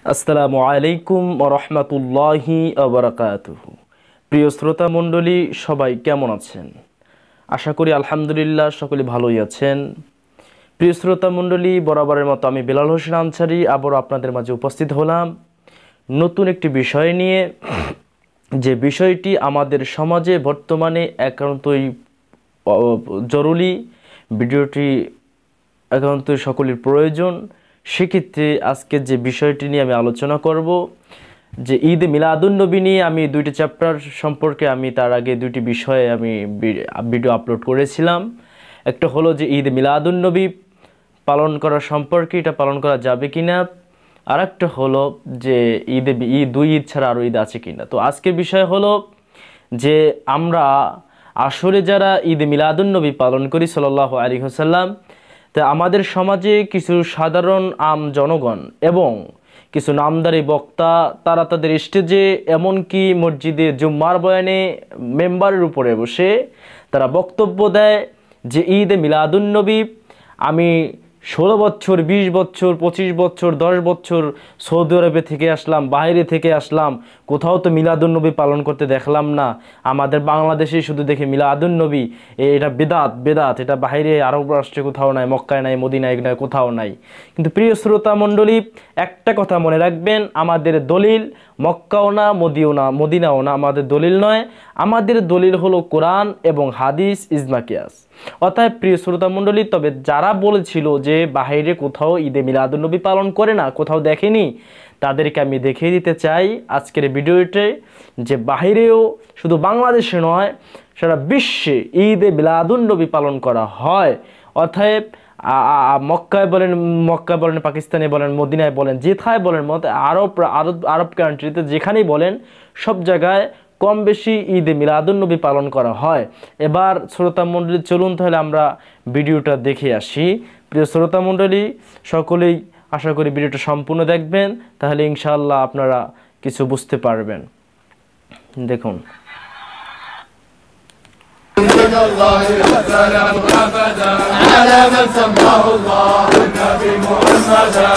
আসসালামু আলাইকুম ওয়া রাহমাতুল্লাহি ওয়া বারাকাতুহু। প্রিয় শ্রোতা মণ্ডলী, সবাই কেমন আছেন? আশা করি আলহামদুলিল্লাহ সকলে ভালোই আছেন। প্রিয় শ্রোতা মণ্ডলী, বরাবরের মতো আমি বিলাল হোসেন আনসারি আবারও আপনাদের মাঝে উপস্থিত হলাম নতুন একটি বিষয় নিয়ে, যে বিষয়টি আমাদের সমাজে বর্তমানে একান্তই জরুরি। ভিডিওটি একান্তই সকলের প্রয়োজন। সেক্ষেত্রে আজকে যে বিষয়টি নিয়ে আমি আলোচনা করব, যে ঈদ মিলাদুন্নবী নিয়ে আমি দুইটি চ্যাপ্টার সম্পর্কে আমি তার আগে দুইটি বিষয়ে আমি ভিডিও আপলোড করেছিলাম। একটা হলো যে ঈদ মিলাদুন্নবী পালন করা সম্পর্কে, এটা পালন করা যাবে কিনা, আর একটা হলো যে দুই ঈদ ছাড়া আরও ঈদ আছে কিনা। তো আজকের বিষয় হলো যে আমরা আসলে যারা ঈদ মিলাদুন্নবী পালন করি সাল্লাল্লাহু আলাইহি ওয়াসাল্লাম, তা আমাদের সমাজে কিছু সাধারণ আম জনগণ এবং কিছু নামদারি বক্তা তারা তাদের স্টেজে এমনকি মসজিদে জুম্মার বয়ানে মেম্বারের উপরে বসে তারা বক্তব্য দেয় যে ঈদে মিলাদুন্নবী আমি 16 বছর, 20 বছর, 25 বছর, 10 বছর সৌদি আরবে থেকে আসলাম, বাইরে থেকে আসলাম, কোথাও তো মিলাদুন্নবী পালন করতে দেখলাম না। আমাদের বাংলাদেশে শুধু দেখে মিলাদুন্নবী, এটা বেদাত, এটা বাইরে আরব রাষ্ট্রে কোথাও নাই, মক্কায় নাই, মদিনায় নাই, কোথাও নাই। কিন্তু প্রিয় শ্রোতা মণ্ডলী, একটা কথা মনে রাখবেন, আমাদের দলিল মক্কাও না, মদিনাও না, আমাদের দলিল নয়। আমাদের দলিল হলো কোরআন এবং হাদিস, ইজমা কিয়াস। অতএব প্রিয় শ্রোতা মণ্ডলী, তবে যারা বলেছিল যে বাহিরে কোথাও ঈদে মিলাদুন্নবী পালন করে না, কোথাও দেখেনি, তাদেরকে আমি দেখিয়ে দিতে চাই আজকের ভিডিওতে যে বাহিরেও, শুধু বাংলাদেশে নয়, সারা বিশ্বে ঈদে মিলাদুন্নবী পালন করা হয়। অতএব মক্কায় বলেন, পাকিস্তানে বলেন, মদিনায় বলেন, যেথায় বলেন, আরব কান্ট্রিতে যেখানেই বলেন, সব জায়গায় কম বেশি ঈদে মিলাদুন্নবী পালন করা হয়। এবার শ্রোতা মণ্ডলী, চলুন তাহলে আমরা ভিডিওটা দেখে আসি। প্রিয় শ্রোতা মণ্ডলী, সকলেই আশা করি ভিডিওটা সম্পূর্ণ দেখবেন, তাহলে ইনশাআল্লাহ আপনারা কিছু বুঝতে পারবেন। দেখুন। على من سماه الله النبي محمدا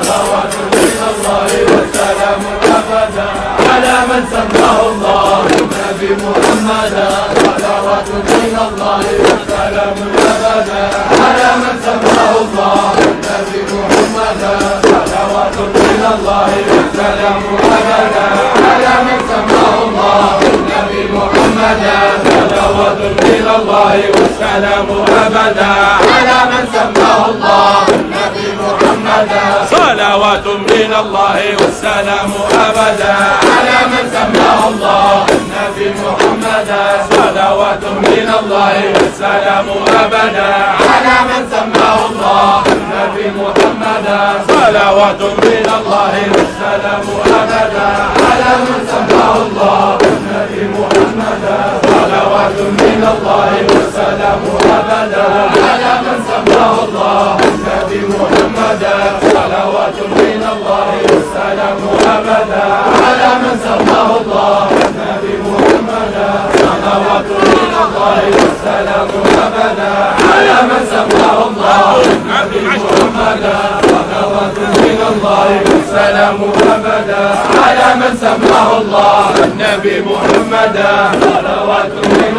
صلوات من الله والسلام أبدا على من سماه الله النبي محمدا صلوات من الله والسلام أبدا على من سماه الله النبي محمدا صلوات من الله والسلام أبدا على من سماه الله النبي محمدا صلوات من الله والسلام أبدا على من سماه الله النبي محمدا صلوات من الله والسلام أبدا على من سماه الله النبي محمدا صلوات من الله والسلام أبدا على من سماه الله النبي محمدا صلوات من الله والسلام أبدا على من سماه الله النبي محمدا صلوات من الله والسلام أبدا على من سماه الله النبي محمدا صلوات من الله والسلام أبدا على من سماه الله النبي محمدا صلوات من الله والسلام أبدا على من سماه الله النبي محمدا صلوات من الله والسلام أبدا على من سماه الله النبي محمدا صلوات من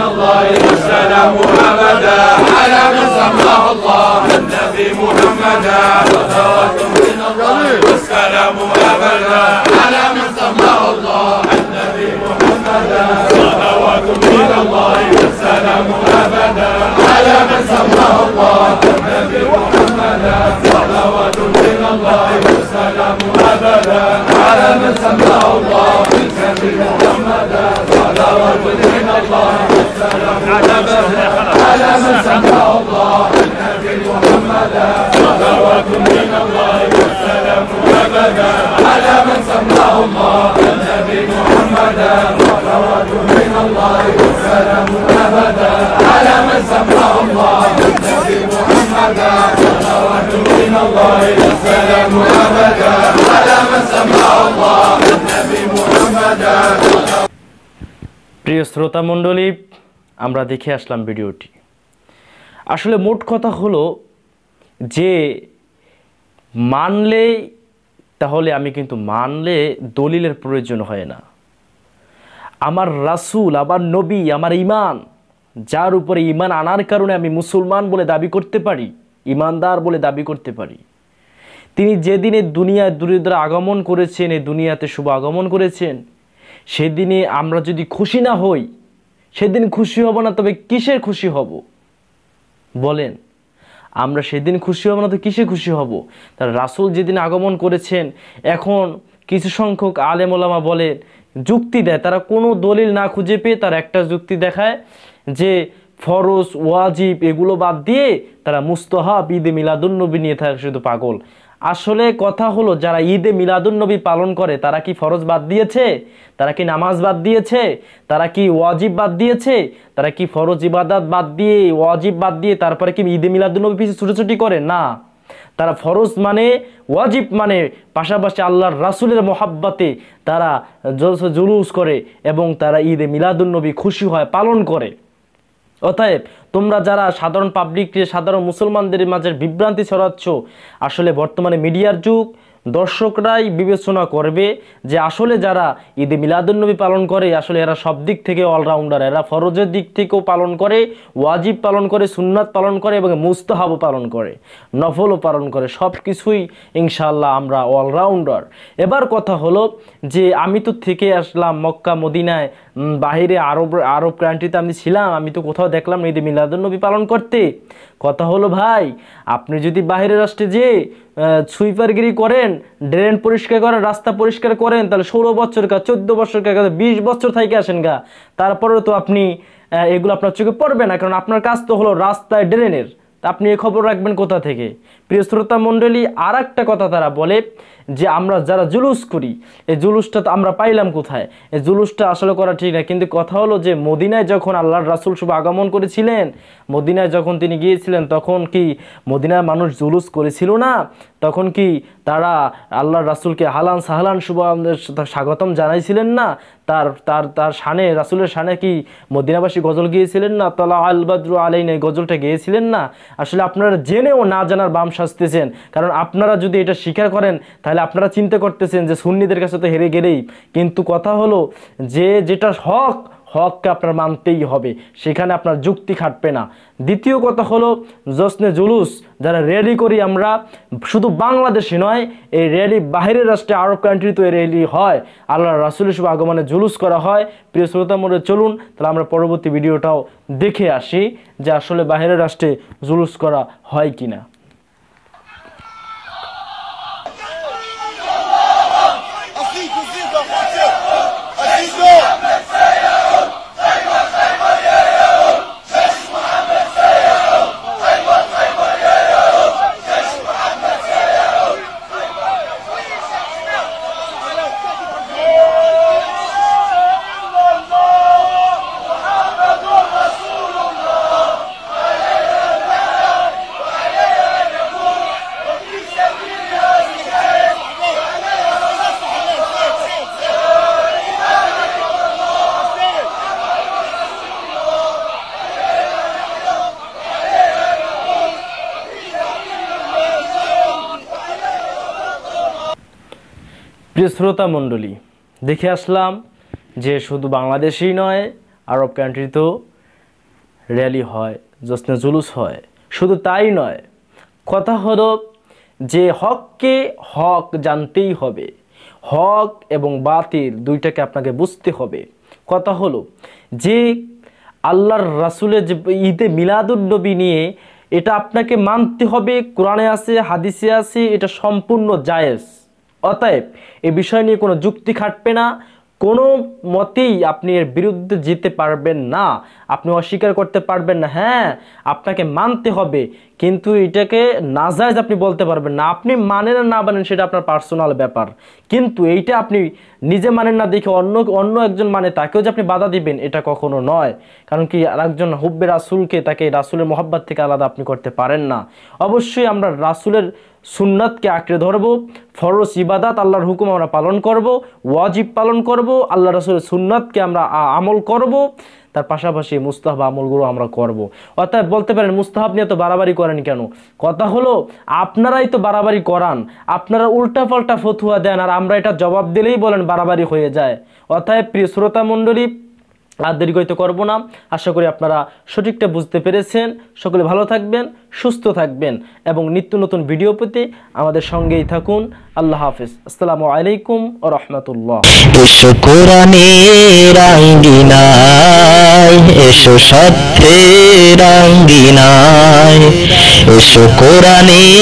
الله والسلام أبدا على من سماه الله النبي محمدا صلوات من الله والسلام أبدا على من سماه الله النبي محمدا صلوات من الله والسلام أبدا على من سماه الله النبي محمدا صلوات من الله والسلام أبدا على من سماه الله النبي محمدا صلوات من الله والسلام أبدا على من سماه الله النبي محمدا صلوات من الله والسلام أبدا على من سماه الله النبي محمدا صلوات من الله والسلام أبدا على من سماه الله النبي محمدا। প্রিয় শ্রোতা মণ্ডলী, আমরা দেখে আসলাম ভিডিওটি। আসলে মোট কথা হলো যে মানলেই তাহলে আমি কিন্তু মানলে দলিলের প্রয়োজন হয় না। আমার রাসূল, আমার নবী, আমার ঈমান, যার উপরে ঈমান আনার কারণে আমি মুসলমান বলে দাবি করতে পারি, ঈমানদার বলে দাবি করতে পারি, তিনি যেদিনে দুনিয়ায় দরিদ্র আগমন করেছেন, এই দুনিয়াতে শুভ আগমন করেছেন, সেদিনে আমরা যদি খুশি না হই, সেদিন খুশি হব না, তবে কিসের খুশি হব বলেন? আমরা সেদিন খুশি হব না তো কিসে খুশি হব? তার রাসূল যেদিন আগমন করেছেন, এখন কিছু সংখ্যক আলেম ওলামা বলেন, যুক্তি দেয়, তারা কোনো দলিল না খুঁজে পেয়ে তার একটা যুক্তি দেখায় যে ফরজ ওয়াজিব এগুলো বাদ দিয়ে তারা মুস্তাহাব ঈদে মিলাদুন্নবী নিয়ে থাকে শুধু পাগল। আসলে কথা হলো, যারা ঈদে মিলাদুন্নবী পালন করে তারা কি ফরজ বাদ দিয়েছে? তারা কি নামাজ বাদ দিয়েছে? তারা কি ওয়াজিব বাদ দিয়েছে? তারা কি ফরজ ইবাদত বাদ দিয়ে, ওয়াজিব বাদ দিয়ে তারপরে কি ঈদে মিলাদুন্নবী পিছনে ছুটোছুটি করে? না, তারা ফরজ মানে, ওয়াজিব মানে, পাশাপাশি আল্লাহর রাসূলের মহাব্বতে তারা জুলুস করে এবং তারা ঈদে মিলাদুন্নবী খুশি হয়, পালন করে। অতএব তোমরা যারা সাধারণ পাবলিককে, সাধারণ মুসলমানদের মাঝে বিভ্রান্তি ছড়াচ্ছ, আসলে বর্তমানে মিডিয়ার যুগ, দর্শকরাই বিবেচনা করবে যে আসলে যারা ঈদে মিলাদুন্নবী পালন করে আসলে এরা সব দিক থেকে অলরাউন্ডার। এরা ফরজের দিক থেকেও পালন করে, ওয়াজিব পালন করে, সুন্নাত পালন করে এবং মুস্তাহাবও পালন করে, নফলও পালন করে, সব কিছুই ইনশাআল্লাহ আমরা অলরাউন্ডার। এবার কথা হলো যে আমি তো থেকে আসলাম মক্কা মদিনায়, বাহিরে আরব কান্ট্রিতে আমি ছিলাম, আমি তো কোথাও দেখলাম না ঈদে মিলাদুন্নবী পালন করতে। কথা হলো ভাই, আপনি যদি বাইরের রাষ্ট্রে যে সুইপারগিরি করেন, ড্রেন পরিষ্কার করেন, রাস্তা পরিষ্কার করেন, তাহলে 16 বছর কা 14 বছর কা 20 বছর থেকে আসেন গা, তারপরেও তো আপনি এগুলো আপনার চোখে পড়বে না, কারণ আপনার কাজ তো হলো রাস্তায় ড্রেনের। তা আপনি এই খবর রাখবেন কোথা থেকে? প্রিয় শ্রোতা মণ্ডলী, আর একটা কথা তারা বলে যে আমরা যারা জুলুস করি, এই জুলুসটা তো আমরা পাইলাম কোথায়? এই জুলুসটা আসলে করা ঠিক না। কিন্তু কথা হলো যে মদিনায় যখন আল্লাহর রাসূল শুভ আগমন করেছিলেন, মদিনায় যখন তিনি গিয়েছিলেন, তখন কি মদিনার মানুষ জুলুস করেছিল না? তখন কি তারা আল্লাহর রাসূলকে হালান সাহলান শুভ স্বাগতম জানাইছিলেন না? তার তার তার শানে, রাসূলের শানে কি মদিনাবাসী গজল গিয়েছিলেন না? তালা আল বাদরু আলাইনা, এই গজলটা গিয়েছিলেন না? আসলে আপনারা জেনেও না জানার বাম সাজতেছেন, কারণ আপনারা যদি এটা স্বীকার করেন তাহলে আপনারা চিন্তা করতেছেন যে সুন্নিদের কাছে তো হেরে গেলেই। কিন্তু কথা হলো যে যেটা হক, হককে আপনার মানতেই হবে, সেখানে আপনার যুক্তি খাটবে না। দ্বিতীয় কথা হলো জশ্নে জুলুস যারা র্যালি করি আমরা, শুধু বাংলাদেশে নয়, এই র্যালি বাহিরের রাষ্ট্রে আরব কান্ট্রিতে এই র্যালি হয়, আল্লাহর রাসূলের শুভ আগমনে জুলুস করা হয়। প্রিয় শ্রোতা মণ্ডলী, চলুন তাহলে আমরা পরবর্তী ভিডিওটাও দেখে আসি যে আসলে বাহিরের রাষ্ট্রে জুলুস করা হয় কিনা। প্রিয় শ্রোতা মণ্ডলী, দেখে আসলাম যে শুধু বাংলাদেশেই নয়, আরব কান্ট্রিতেও র্যালি হয়, জশ্নে জুলুস হয়। শুধু তাই নয়, কথা হলো যে হককে হক জানতেই হবে, হক এবং বাতিল দুইটাকে আপনাকে বুঝতে হবে। কথা হলো যে আল্লাহর রাসূলের যে ঈদে মিলাদুন্নবী নিয়ে, এটা আপনাকে মানতে হবে, কোরআনে আছে, হাদিসে আছে, এটা সম্পূর্ণ জায়েজ। অতএব এই বিষয় নিয়ে কোনো যুক্তি খাটবে না, কোনো মতেই আপনি এর বিরুদ্ধে যেতে পারবেন না, আপনি অস্বীকার করতে পারবেন না। হ্যাঁ, আপনাকে মানতে হবে, কিন্তু এটাকে নাজায়েজ আপনি বলতে পারবেন না। আপনি মানেন না মানেন সেটা আপনার পার্সোনাল ব্যাপার, কিন্তু এইটা আপনি নিজে মানেন না দেখে অন্য একজন মানে তাকেও যে আপনি বাধা দিবেন, এটা কখনো নয়। কারণ কি আরেকজন হুব্বে রাসূলকে, তাকে রাসূলের মহব্বত থেকে আলাদা আপনি করতে পারেন না। অবশ্যই আমরা রাসূলের সুন্নাতকে আঁকড়ে ধরবো, ফরজ ইবাদত আল্লাহর হুকুম আমরা পালন করব, ওয়াজিব পালন করব, আল্লাহ রাসূলের সুন্নাতকে আমরা আমল করব। তার পাশাপাশি মুস্তাহাব আমলগুলো আমরা করব। অর্থাৎ বলতে পারেন মুস্তাহাব নিয়ে তো বাড়াবাড়ি করেন কেন? কথা হলো আপনারাই তো বাড়াবাড়ি করান, আপনারা উল্টাপাল্টা ফতুয়া দেন, আর আমরা এটা জবাব দিলেই বলেন বাড়াবাড়ি হয়ে যায়। অতএব প্রিয় শ্রোতা মণ্ডলী, আর দীর্ঘায়িত করব না, আশা করি আপনারা সঠিকটা বুঝতে পেরেছেন। সকলে ভালো থাকবেন, সুস্থ থাকবেন এবং নিত্য নতুন ভিডিও পেতে আমাদের সঙ্গেই থাকুন। আল্লাহ হাফেজ। আসসালামু আলাইকুম ওয়া রাহমাতুল্লাহ। এসো কোরআনের আঙ্গিনায়, এসো সত্যের আঙ্গিনায়, এসো কোরআনের